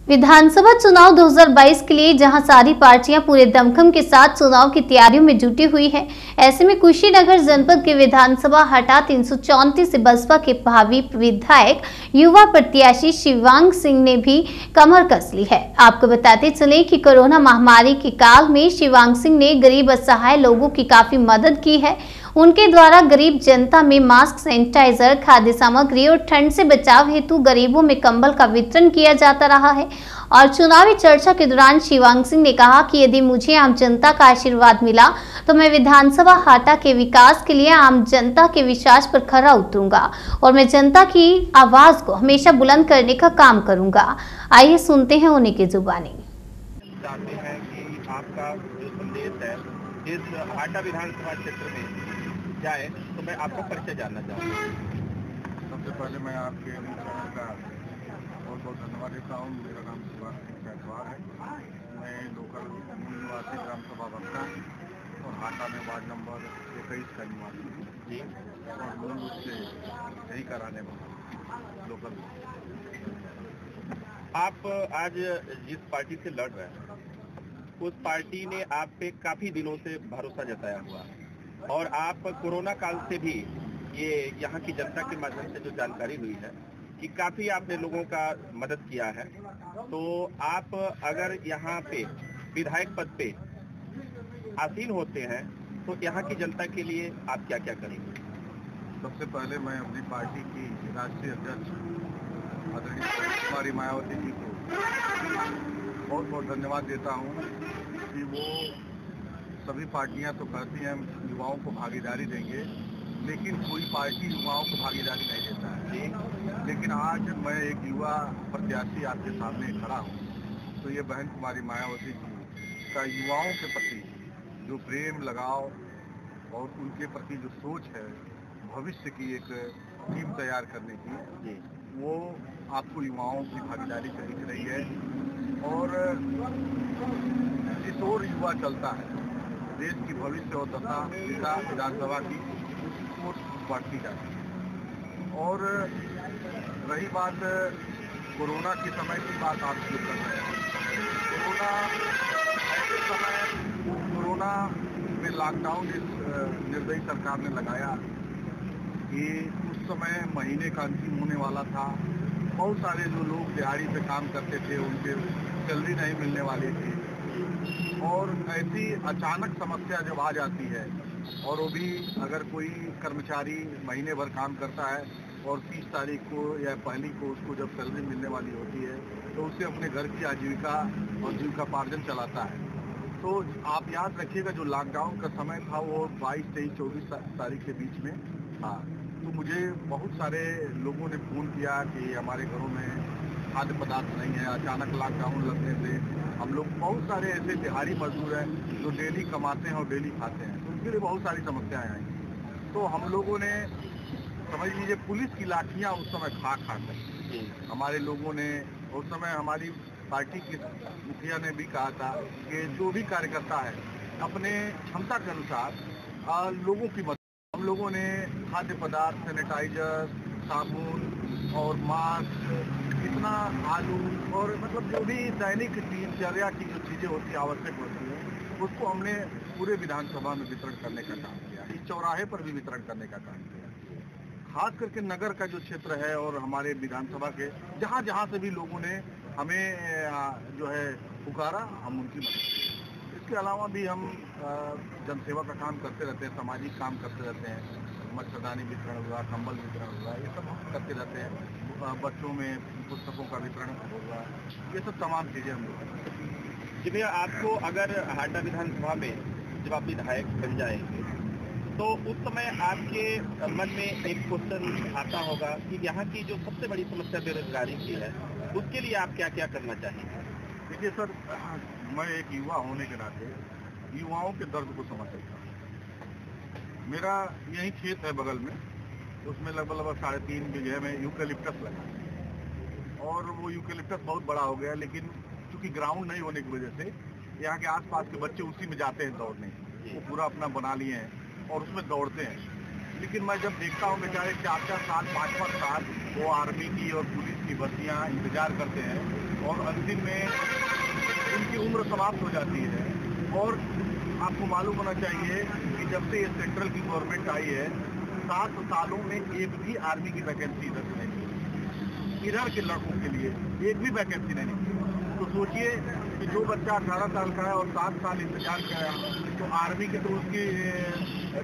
विधानसभा चुनाव 2022 के लिए जहां सारी पार्टियां पूरे दमखम के साथ चुनाव की तैयारियों में जुटी हुई हैं, ऐसे में कुशीनगर जनपद के विधानसभा हटा 334 से बसपा के भावी विधायक युवा प्रत्याशी शिवांग सिंह ने भी कमर कस ली है। आपको बताते चले कि कोरोना महामारी के काल में शिवांग सिंह ने गरीब असहाय लोगों की काफी मदद की है। उनके द्वारा गरीब जनता में मास्क, सैनिटाइजर, खाद्य सामग्री और ठंड से बचाव हेतु गरीबों में कंबल का वितरण किया जाता रहा है। और चुनावी चर्चा के दौरान शिवांग सिंह ने कहा कि यदि मुझे आम जनता का आशीर्वाद मिला तो मैं विधानसभा हाटा के विकास के लिए आम जनता के विश्वास पर खरा उतरूंगा और मैं जनता की आवाज को हमेशा बुलंद करने का काम करूंगा। आइए सुनते हैं उन्हीं की जुबानी। चाहते हैं कि आपका जो संदेश है इस हाटा विधानसभा क्षेत्र में जाए, तो मैं आपका परिचय जानना चाहूँगा। सबसे पहले मैं आपके चैनल का बहुत बहुत धन्यवाद देता हूँ। मेरा नाम शिवांग सिंह कैथवार है। मैं लोकल मूल निवासी ग्राम सभा बक्का और हाटा में वार्ड नंबर 21 का निवासी हूँ जी, और मूल रूप से यही कराने वाला लोकल। आप आज जिस पार्टी से लड़ रहे हैं उस पार्टी ने आप पे काफी दिनों से भरोसा जताया हुआ है और आप कोरोना काल से भी ये यहाँ की जनता के माध्यम से जो जानकारी हुई है कि काफी आपने लोगों का मदद किया है, तो आप अगर यहाँ पे विधायक पद पे आसीन होते हैं तो यहाँ की जनता के लिए आप क्या क्या करेंगे? सबसे पहले मैं अपनी पार्टी की राष्ट्रीय अध्यक्ष आदरणीय कुमारी मायावती जी को बहुत बहुत धन्यवाद देता हूँ कि वो सभी पार्टियां तो कहती हैं युवाओं को भागीदारी देंगे, लेकिन कोई पार्टी युवाओं को भागीदारी नहीं देता है। लेकिन आज मैं एक युवा प्रत्याशी आपके सामने खड़ा हूँ, तो ये बहन कुमारी मायावती जी का युवाओं के प्रति जो प्रेम, लगाव और उनके प्रति जो सोच है भविष्य की एक टीम तैयार करने की, वो आपको युवाओं की भागीदारी से दिख रही है। और जिस ओर युवा चलता है देश की भविष्य और दशा दिशा विधानसभा की ओर बढ़ती जाती है। और रही बात कोरोना के समय की बात आप जो कर रहे हैं, कोरोना ऐसे समय कोरोना में लॉकडाउन इस निर्दयी सरकार ने लगाया कि उस समय महीने का अंतिम होने वाला था। बहुत सारे जो लोग दिहाड़ी पे काम करते थे उनके सैलरी नहीं मिलने वाली थी, और ऐसी अचानक समस्या जब आ जाती है और वो भी अगर कोई कर्मचारी महीने भर काम करता है और 30 तारीख को या पहली को उसको जब सैलरी मिलने वाली होती है तो उसे अपने घर की आजीविका और जीविकापार्जन चलाता है। तो आप याद रखिएगा जो लॉकडाउन का समय था वो 22, 23, 24 तारीख के बीच में था। तो मुझे बहुत सारे लोगों ने फ़ोन किया कि हमारे घरों में खाद्य पदार्थ नहीं है। अचानक लॉकडाउन लगने से हम लोग बहुत सारे ऐसे दिहाड़ी मजदूर हैं जो डेली कमाते हैं और डेली खाते हैं, तो उनके लिए बहुत सारी समस्याएं आई। तो हम लोगों ने समझ लीजिए पुलिस की लाठियां उस समय खा कर हमारे लोगों ने, उस समय हमारी पार्टी की मुखिया ने भी कहा था कि जो भी कार्यकर्ता है अपने क्षमता के अनुसार लोगों की मदद। हम लोगों ने खाद्य पदार्थ, सैनिटाइजर, साबुन और मास्क, इतना आलू और मतलब जो भी दैनिक दिनचर्या की जो चीज़ें होती है, आवश्यक होती है, उसको हमने पूरे विधानसभा में वितरण करने का काम किया। इस चौराहे पर भी वितरण करने का काम किया। खास करके नगर का जो क्षेत्र है और हमारे विधानसभा के जहाँ जहाँ से भी लोगों ने हमें जो है पुकारा, हम उनकी मदद की। इसके अलावा भी हम जनसेवा का काम करते रहते हैं, सामाजिक काम करते रहते हैं। मच्छरदानी वितरण हुआ, कंबल वितरण हुआ, ये सब हम करते रहते हैं। बच्चों में पुस्तकों का वितरण होगा, ये सब तमाम चीज़ें हम लोग। जी भैया, आपको अगर हाटा विधानसभा में जब आप विधायक बन जाएंगे तो उस समय आपके मन में एक क्वेश्चन आता होगा कि यहाँ की जो सबसे बड़ी समस्या बेरोजगारी की है, उसके लिए आप क्या क्या करना चाहेंगे? देखिए सर, मैं एक युवा होने के नाते युवाओं के दर्द को समझ सकता हूँ। मेरा यही खेत है बगल में, उसमें लगभग 3.5 बीघे में यूकेलिप्टस लगा और वो यूकेलिप्टस बहुत बड़ा हो गया, लेकिन चूंकि ग्राउंड नहीं होने की वजह से यहाँ के आसपास के बच्चे उसी में जाते हैं दौड़ने। वो पूरा अपना बना लिए हैं और उसमें दौड़ते हैं। लेकिन मैं जब देखता हूँ बेचारे 4-4 साल 5-5 साल वो आर्मी की और पुलिस की भर्तियाँ इंतजार करते हैं और अंतिम में उनकी उम्र समाप्त हो जाती है। और आपको मालूम होना चाहिए कि जब से ये सेंट्रल की गवर्नमेंट आई है 7 सालों में एक भी आर्मी की वैकेंसी इधर नहीं, इधर के लड़कों के लिए एक भी वैकेंसी नहीं। तो सोचिए कि जो बच्चा 18 साल का है और 7 साल इंतजार किया तो आर्मी के तो उसकी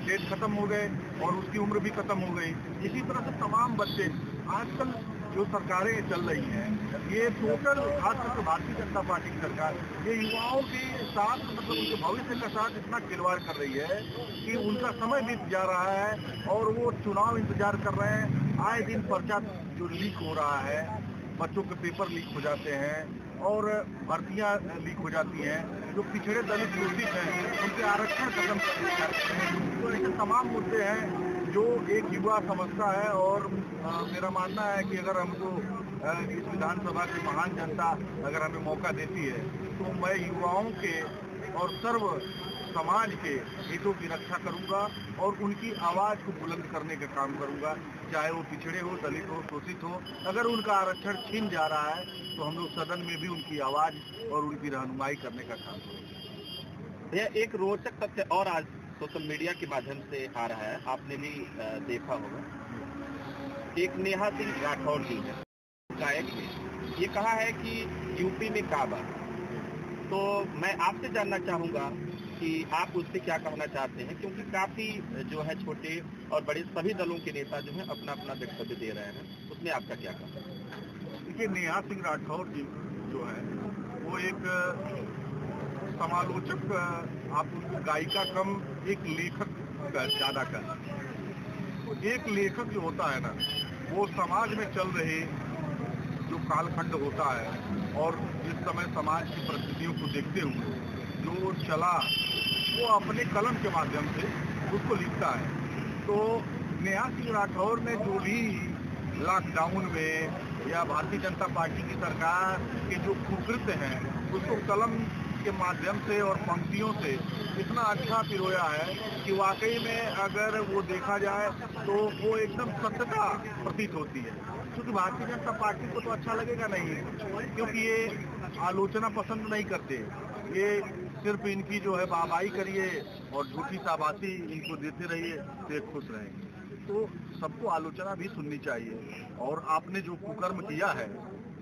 डेट खत्म हो गए और उसकी उम्र भी खत्म हो गई। इसी तरह से तमाम बच्चे आजकल जो सरकारें चल रही हैं ये टोटल खासकर भारतीय जनता पार्टी की सरकार ये युवाओं के साथ मतलब उनके भविष्य के साथ इतना खिलवाड़ कर रही है कि उनका समय बीत जा रहा है और वो चुनाव इंतजार कर रहे हैं। आए दिन पर्चा जो लीक हो रहा है, बच्चों के पेपर लीक हो जाते हैं और भर्तियां लीक हो जाती हैं। जो पिछड़े दलित शोषित हैं उनके आरक्षण खत्म कर दिए जाते हैं। तो ऐसे तमाम मुद्दे हैं जो एक युवा समझता है और मेरा मानना है कि अगर हमको इस विधानसभा की महान जनता अगर हमें मौका देती है तो मैं युवाओं के और सर्व समाज के हितों की रक्षा करूंगा और उनकी आवाज को बुलंद करने का काम करूंगा, चाहे वो पिछड़े हो, दलित हो, शोषित हो। अगर उनका आरक्षण छीन जा रहा है तो हम लोग सदन में भी उनकी आवाज और उनकी रहनुमाई करने का काम करेंगे। यह एक रोचक तथ्य और आज सोशल मीडिया के माध्यम से आ रहा है, आपने भी देखा होगा। एक नेहा सिंह राठौर जी है, गायक है, ये कहा है कि यूपी में काबा। तो मैं आपसे जानना चाहूंगा कि आप उससे क्या कहना चाहते हैं, क्योंकि काफी जो है छोटे और बड़े सभी दलों के नेता जो है अपना अपना वक्तव्य दे रहे हैं, उसमें आपका क्या कहना है? देखिए, नेहा सिंह राठौर जी जो है वो एक समालोचक, आप उनको गायिका कम एक लेखक ज्यादा कर। तो एक लेखक जो होता है ना वो समाज में चल रहे जो कालखंड होता है और जिस समय समाज की परिस्थितियों को देखते हुए जो चला वो अपने कलम के माध्यम से उसको लिखता है। तो नेहा सिंह राठौर ने जो भी लॉकडाउन में या भारतीय जनता पार्टी की सरकार के जो कुकृत्य हैं उसको कलम के माध्यम से और पंक्तियों से इतना अच्छा पिरोया है कि वाकई में अगर वो देखा जाए तो वो एकदम सत्यता प्रतीत होती है। क्योंकि भारतीय जनता पार्टी को तो अच्छा लगेगा नहीं, क्योंकि ये आलोचना पसंद नहीं करते, ये सिर्फ इनकी जो है वाहवाही करिए और झूठी शाबाशी इनको देते रहिए तो खुश रहेंगे। तो सबको आलोचना भी सुननी चाहिए। और आपने जो कुकर्म किया है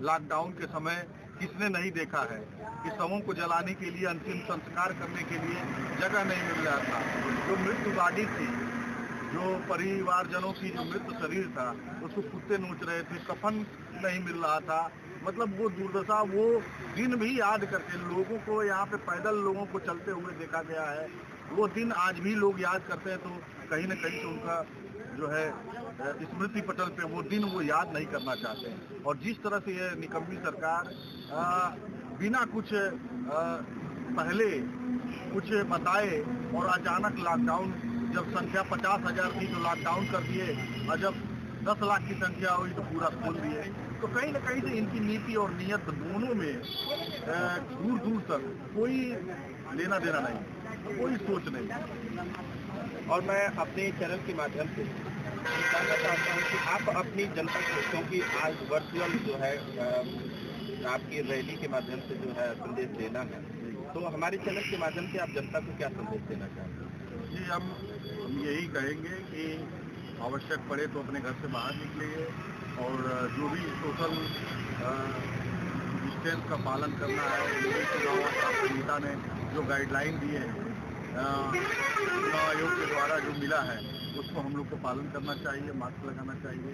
लॉकडाउन के समय, किसने नहीं देखा है कि शवों को जलाने के लिए, अंतिम संस्कार करने के लिए जगह नहीं मिल रहा था। जो मृत्यु गाड़ी थी, जो परिवारजनों की जो मृत शरीर था उसको कुत्ते नोच रहे थे, कफन नहीं मिल रहा था। मतलब वो दुर्दशा, वो दिन भी याद करके लोगों को, यहाँ पे पैदल लोगों को चलते हुए देखा गया है, वो दिन आज भी लोग याद करते हैं। तो कहीं न कहीं तो उनका जो है स्मृति पटल पे वो दिन वो याद नहीं करना चाहते हैं। और जिस तरह से ये निकम्मी सरकार बिना कुछ पहले कुछ बताए और अचानक लॉकडाउन, जब संख्या 50,000 थी तो लॉकडाउन कर दिए और जब 10 लाख की संख्या हुई तो पूरा खोल दिए। तो कहीं न कहीं से इनकी नीति और नीयत दोनों में दूर दूर तक कोई लेना देना नहीं, कोई सोच नहीं। और मैं अपने चैनल के माध्यम से जानना चाहता हूँ कि आप अपनी जनता को, क्योंकि आज वर्चुअल जो है आपकी रैली के माध्यम से जो है संदेश देना है, तो हमारे चैनल के माध्यम से आप जनता को क्या संदेश देना चाहते हैं? जी, हम यही कहेंगे कि आवश्यक पड़े तो अपने घर से बाहर निकलिए और जो भी सोशल डिस्टेंस का पालन करना है, चुनाव संहिता ने जो गाइडलाइन दिए हैं चुनाव आयोग के द्वारा जो मिला है उसको हम लोग को पालन करना चाहिए, मास्क लगाना चाहिए।